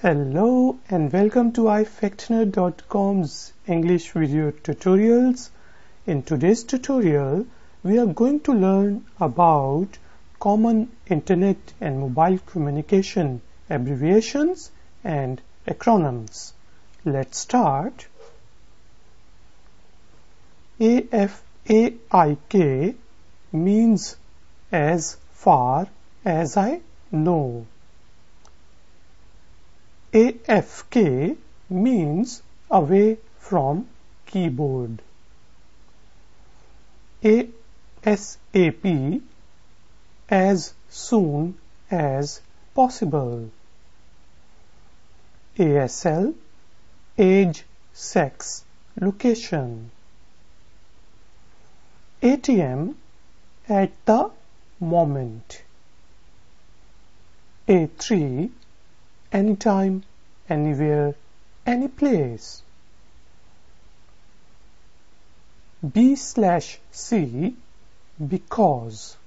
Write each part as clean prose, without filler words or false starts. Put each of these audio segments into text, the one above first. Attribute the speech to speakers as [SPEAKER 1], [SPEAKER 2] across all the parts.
[SPEAKER 1] Hello and welcome to Ifactner.com's English video tutorials. In today's tutorial, we are going to learn about common internet and mobile communication abbreviations and acronyms. Let's start. AFAIK means as far as I know. AFK means away from keyboard. ASAP as soon as possible. ASL Age, Sex, Location. ATM At the moment. A3 Anytime, anywhere, anyplace. B/C because.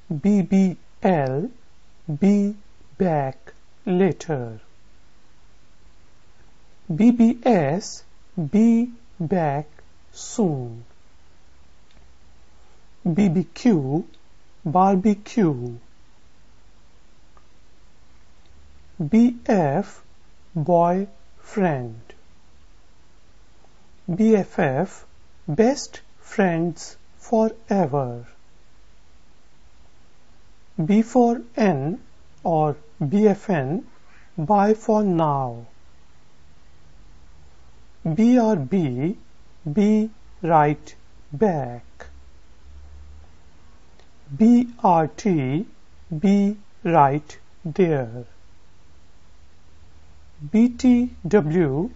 [SPEAKER 1] BBL Be back later. BBS Be back soon. BBQ Barbecue. BF boyfriend. BFF best friends forever. B4N or BFN bye for now. BRB be right back. BRT be right there. BTW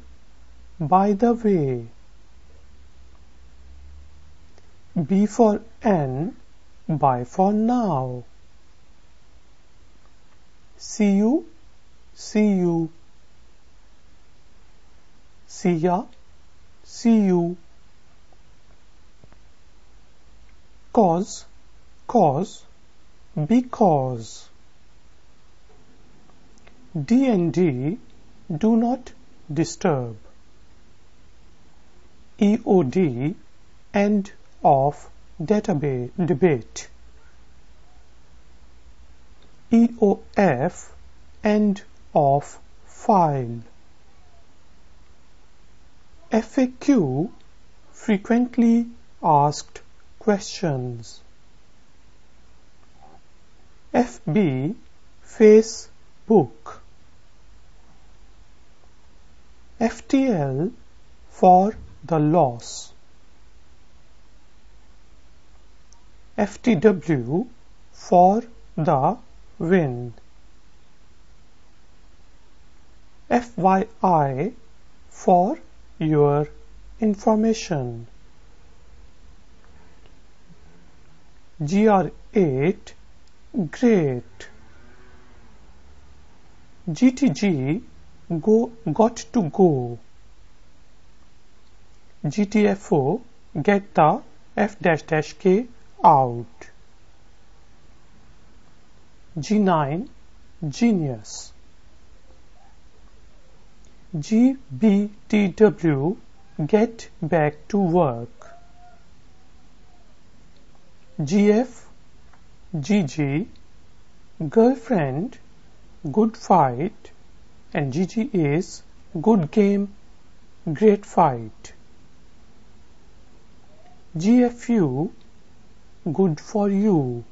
[SPEAKER 1] by the way. B4N bye for now. See you. CYA See you. COS Because. D&D do not disturb. EOD end of debate. EOF end of file. FAQ frequently asked questions. FB Facebook. FTL for the loss. FTW for the win. FYI for your information. GR8 great. GTG got to go. GTFO get the F-K out. G9 genius. GBTW get back to work. GG girlfriend good fight, and GG is good game, great fight. GFU good for you.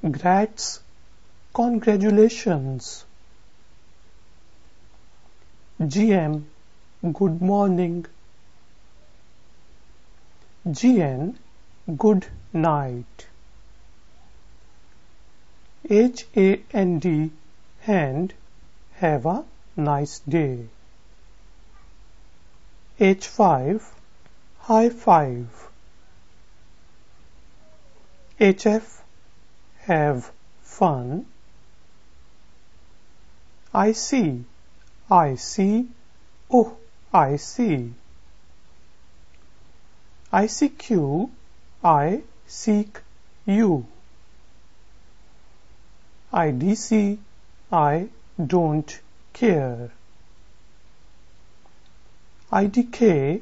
[SPEAKER 1] Grats congratulations. GM good morning. GN good night. HAND hand have a nice day. H5 high five. HF have fun. I see oh I see. ICQ I seek you. IDC, I don't care. IDK,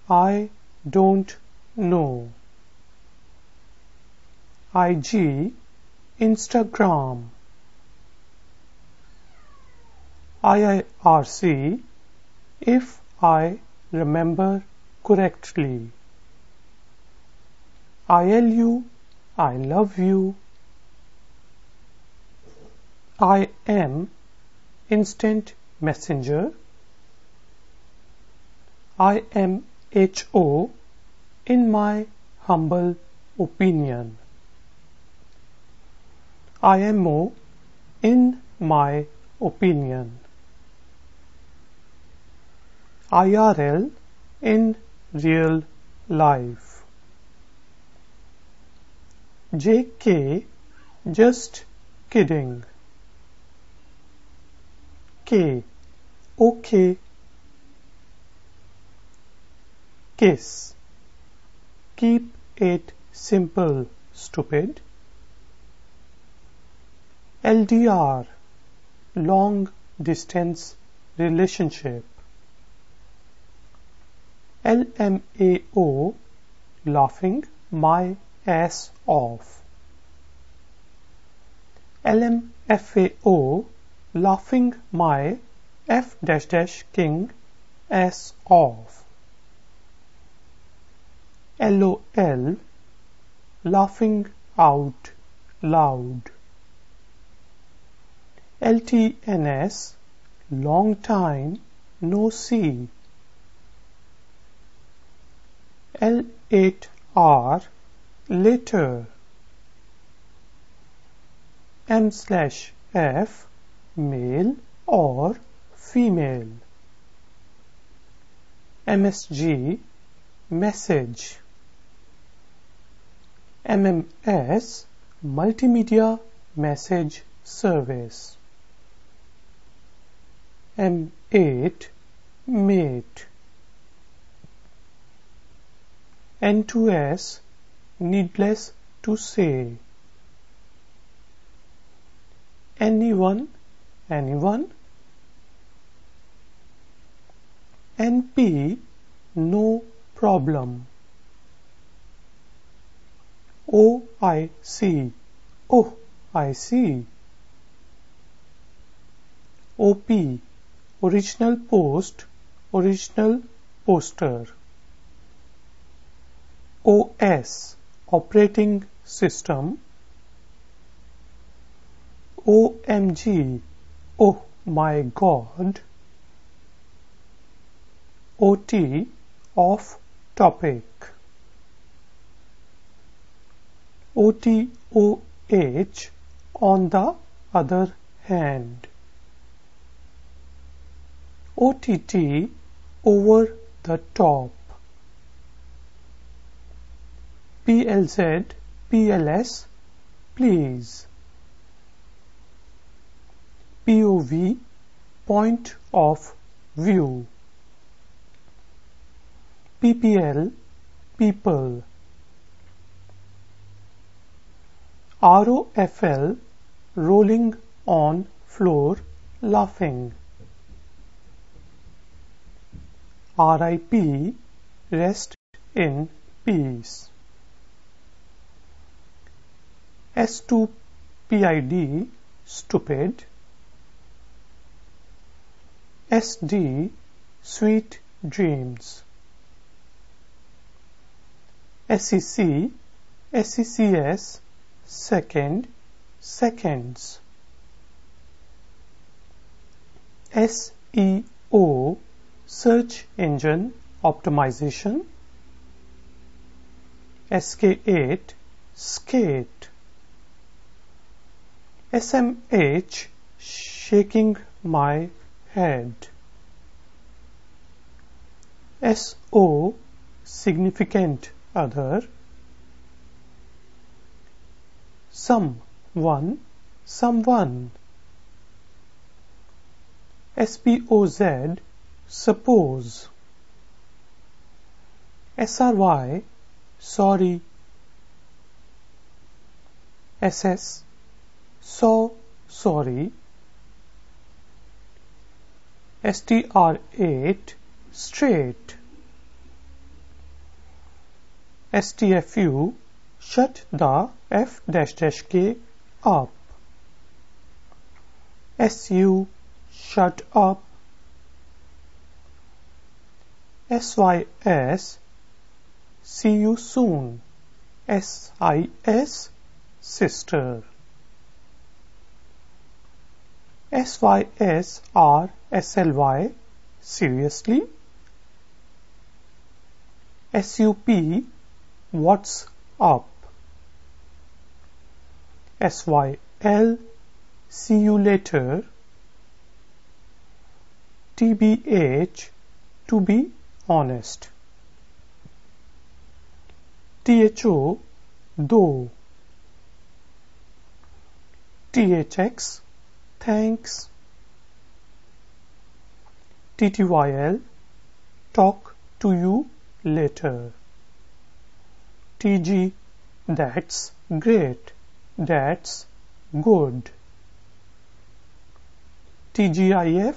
[SPEAKER 1] I don't know. IG, Instagram. IIRC, if I remember correctly. ILU, I love you. IM, instant messenger. IMHO, in my humble opinion. IMO, in my opinion. IRL, in real life. JK, just kidding. K, okay. Kiss, keep it simple, stupid. LDR, long distance relationship. LMAO, laughing my ass off. LMFAO, laughing my F-king ass off. LOL, laughing out loud. LTNS, long time no see. L8R, later. M/F, male or female. MSG, message. MMS, multimedia message service. M8, mate. N2S, needless to say. Anyone, anyone. NP, no problem. OIC, oh, I see. OP, original post, original poster. OS, operating system. OMG, oh my god. OT, off topic. OTOH, on the other hand. OTT, over the top. PLZ, PLS, please. POV, point of view. PPL, people. ROFL, rolling on floor laughing. RIP, rest in peace. S2PID, stupid. SD, sweet dreams. SEC, SECS, second, seconds. SEO, search engine optimization. SK8, skate. SMH, shaking my head. SO, significant other. Someone, someone. SPOZ, suppose. SRY, sorry. SS, saw sorry. STR8 straight. STFU shut the F-K up. SU shut up. SYS see you soon. SIS sister. SYS or SLY seriously. SUP what's up. SYL see you later. TBH to be honest. THO though. THX thanks. TTYL talk to you later. TG that's great, that's good. TGIF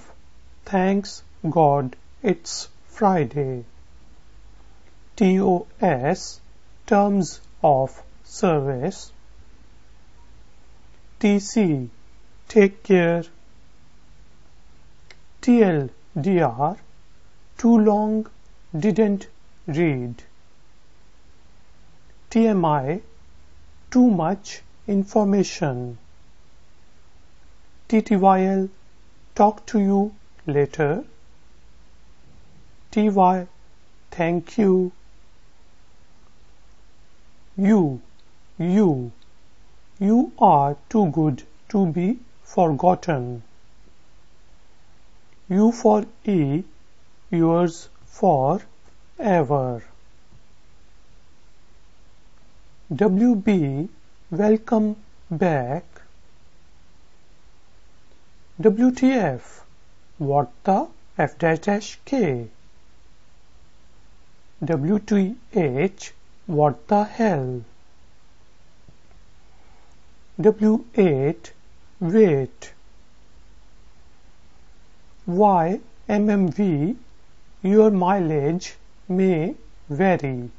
[SPEAKER 1] thanks God it's Friday. TOS terms of service. TC take care. TLDR too long didn't read. TMI too much information. TTYL talk to you later. TY thank you. You are too good to be forgotten. U for E, yours for ever. WB welcome back. WTF what the F-K. WTH what the hell. W8 wait. YMMV your mileage may vary.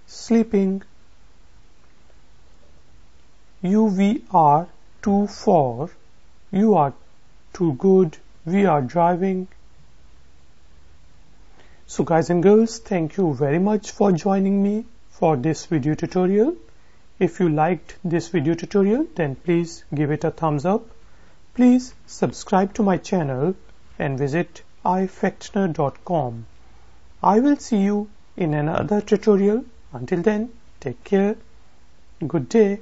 [SPEAKER 1] Sleeping. UVR too far. You are too good. We are driving. So guys and girls, thank you very much for joining me for this video tutorial. If you liked this video tutorial, then please give it a thumbs up. Please subscribe to my channel and visit Ifactner.com. I will see you in another tutorial. Until then, take care. Good day.